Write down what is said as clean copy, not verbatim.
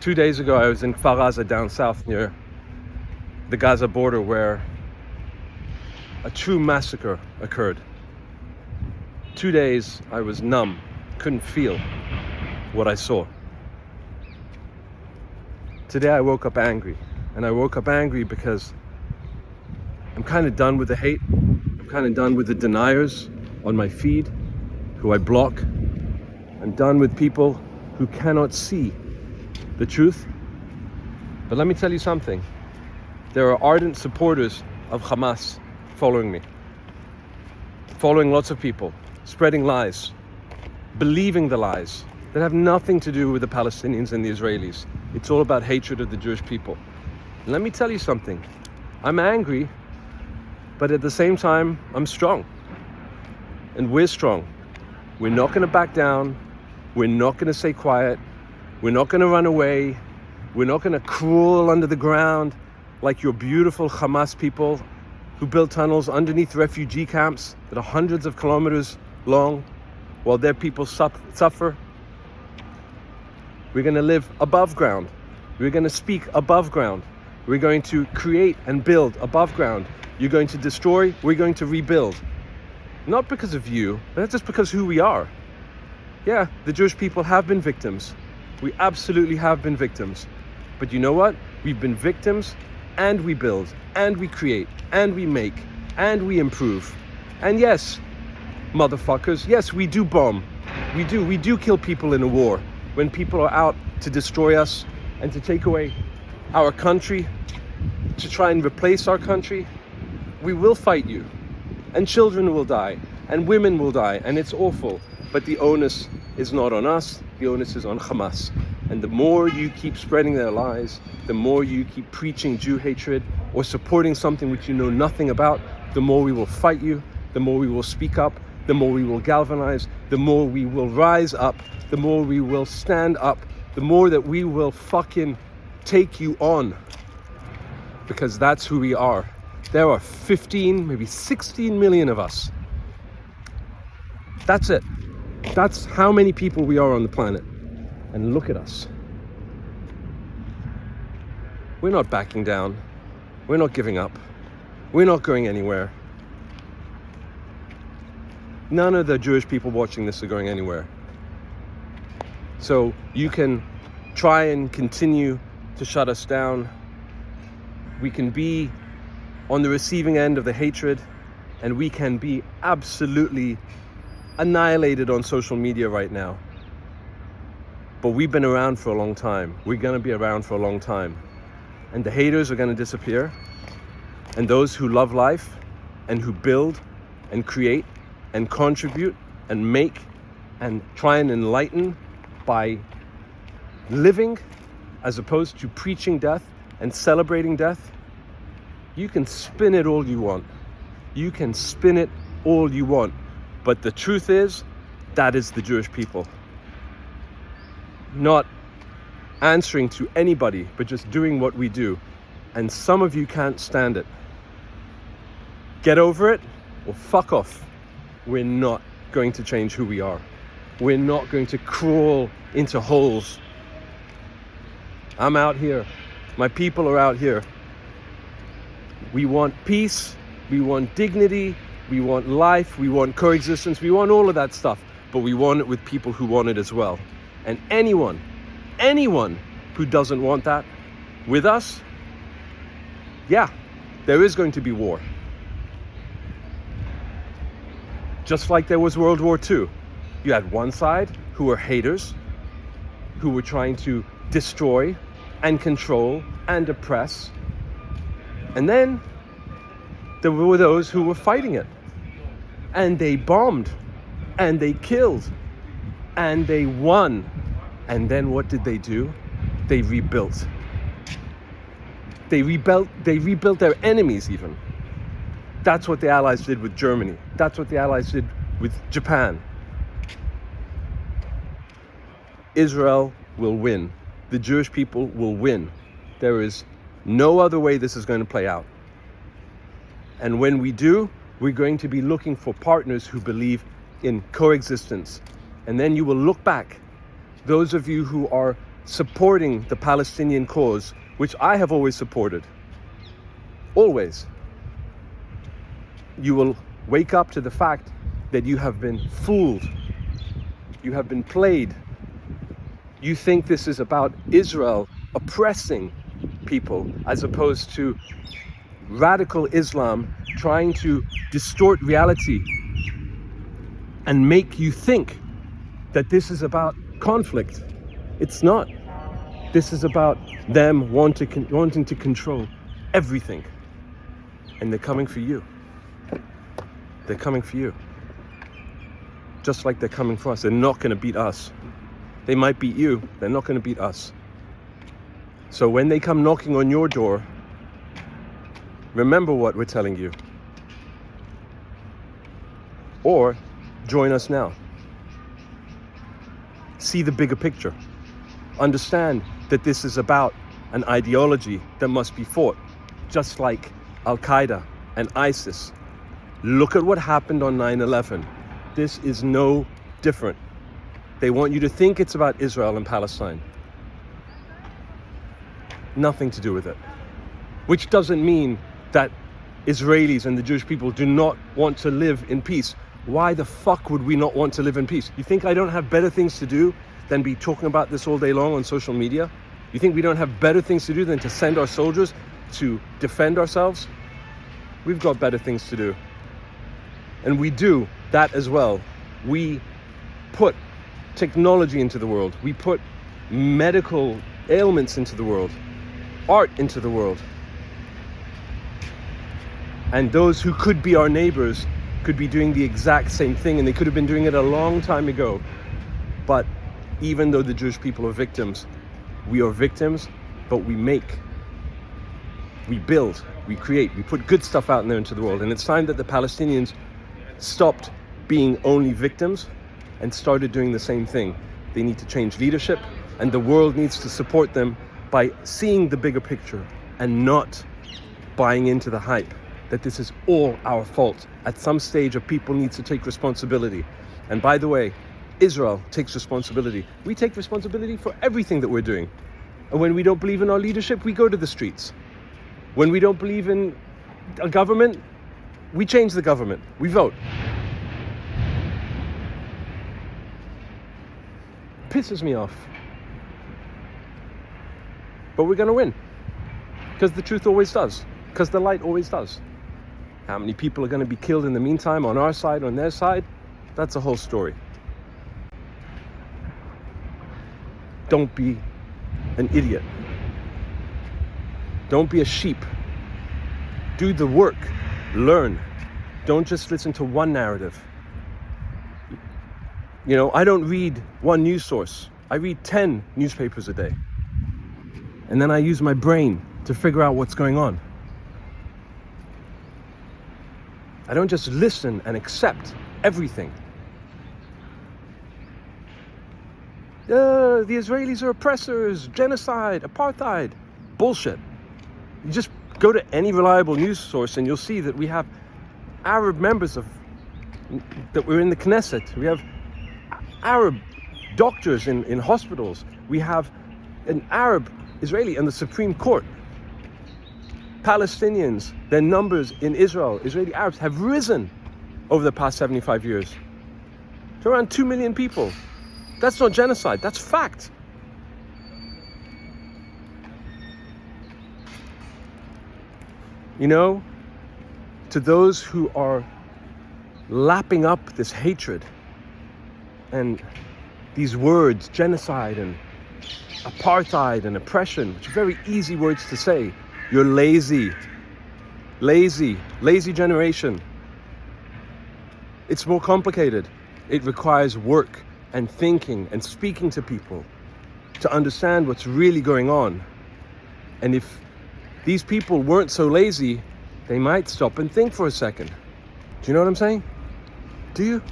2 days ago, I was in Kfar Aza down south near the Gaza border where a true massacre occurred. 2 days, I was numb, couldn't feel what I saw. Today, I woke up angry. And I woke up angry because I'm kind of done with the hate. I'm kind of done with the deniers on my feed, who I block. I'm done with people who cannot see the truth. But let me tell you something. There are ardent supporters of Hamas following me. Following lots of people, spreading lies, believing the lies that have nothing to do with the Palestinians and the Israelis. It's all about hatred of the Jewish people. And let me tell you something. I'm angry, but at the same time, I'm strong. And we're strong. We're not going to back down. We're not going to stay quiet. We're not going to run away. We're not going to crawl under the ground like your beautiful Hamas people who built tunnels underneath refugee camps that are hundreds of kilometers long while their people suffer. We're going to live above ground. We're going to speak above ground. We're going to create and build above ground. You're going to destroy, we're going to rebuild. Not because of you, but just because who we are. Yeah, the Jewish people have been victims. We absolutely have been victims. But you know what? We've been victims, and we build, and we create, and we make, and we improve. And yes, motherfuckers, yes, we do bomb. We do kill people in a war. When people are out to destroy us and to take away our country, to try and replace our country, we will fight you. And children will die, and women will die, and it's awful. But the onus is not on us, the onus is on Hamas. And the more you keep spreading their lies, the more you keep preaching Jew hatred or supporting something which you know nothing about, the more we will fight you, the more we will speak up, the more we will galvanize, the more we will rise up, the more we will stand up, the more that we will fucking take you on. Because that's who we are. There are 15, maybe 16 million of us. That's it. That's how many people we are on the planet. And look at us. We're not backing down. We're not giving up. We're not going anywhere. None of the Jewish people watching this are going anywhere. So you can try and continue to shut us down. We can be on the receiving end of the hatred, and we can be absolutely annihilated on social media right now. But we've been around for a long time. We're going to be around for a long time. And the haters are going to disappear. And those who love life and who build and create and contribute and make and try and enlighten by living as opposed to preaching death and celebrating death, you can spin it all you want. You can spin it all you want. But the truth is, that is the Jewish people. Not answering to anybody, but just doing what we do. And some of you can't stand it. Get over it or fuck off. We're not going to change who we are. We're not going to crawl into holes. I'm out here. My people are out here. We want peace. We want dignity. We want life. We want coexistence. We want all of that stuff. But we want it with people who want it as well. And anyone who doesn't want that with us, yeah, there is going to be war. Just like there was World War II. You had one side who were haters, who were trying to destroy and control and oppress. And then there were those who were fighting it. And they bombed, and they killed, and they won. And then what did they do? They rebuilt. They rebuilt their enemies even. That's what the Allies did with Germany. That's what the Allies did with Japan. Israel will win. The Jewish people will win. There is no other way this is going to play out. And when we do, we're going to be looking for partners who believe in coexistence. And then you will look back. Those of you who are supporting the Palestinian cause, which I have always supported, always, you will wake up to the fact that you have been fooled. You have been played. You think this is about Israel oppressing people as opposed to radical Islam trying to distort reality and make you think that this is about conflict. It's not. This is about them wanting to control everything. And they're coming for you. They're coming for you. Just like they're coming for us. They're not going to beat us. They might beat you. They're not going to beat us. So when they come knocking on your door, remember what we're telling you. Or join us now. See the bigger picture. Understand that this is about an ideology that must be fought, just like Al-Qaeda and ISIS. Look at what happened on 9/11. This is no different. They want you to think it's about Israel and Palestine. Nothing to do with it. Which doesn't mean that Israelis and the Jewish people do not want to live in peace. Why the fuck would we not want to live in peace? You think I don't have better things to do than be talking about this all day long on social media? You think we don't have better things to do than to send our soldiers to defend ourselves? We've got better things to do. And we do that as well. We put technology into the world. We put medical ailments into the world. Art into the world. And those who could be our neighbors could be doing the exact same thing, and they could have been doing it a long time ago. But even though the Jewish people are victims, we are victims, but we make, we build, we create, we put good stuff out there into the world. And it's time that the Palestinians stopped being only victims and started doing the same thing. They need to change leadership, and the world needs to support them by seeing the bigger picture and not buying into the hype that this is all our fault. At some stage, people need to take responsibility. And by the way, Israel takes responsibility. We take responsibility for everything that we're doing. And when we don't believe in our leadership, we go to the streets. When we don't believe in a government, we change the government. We vote. Pisses me off. But we're going to win. Because the truth always does. Because the light always does. How many people are going to be killed in the meantime on our side, on their side? That's a whole story. Don't be an idiot. Don't be a sheep. Do the work. Learn. Don't just listen to one narrative. You know, I don't read one news source. I read 10 newspapers a day. And then I use my brain to figure out what's going on. I don't just listen and accept everything. The Israelis are oppressors, genocide, apartheid. Bullshit. You just go to any reliable news source and you'll see that we have Arab members that were in the Knesset. We have Arab doctors in hospitals. We have an Arab Israeli in the Supreme Court. Palestinians, their numbers in Israel, Israeli Arabs, have risen over the past 75 years to around 2 million people. That's not genocide, that's fact. You know, to those who are lapping up this hatred and these words, genocide and apartheid and oppression, which are very easy words to say. You're lazy generation. It's more complicated. It requires work and thinking and speaking to people to understand what's really going on. And if these people weren't so lazy, they might stop and think for a second. Do you know what I'm saying? Do you?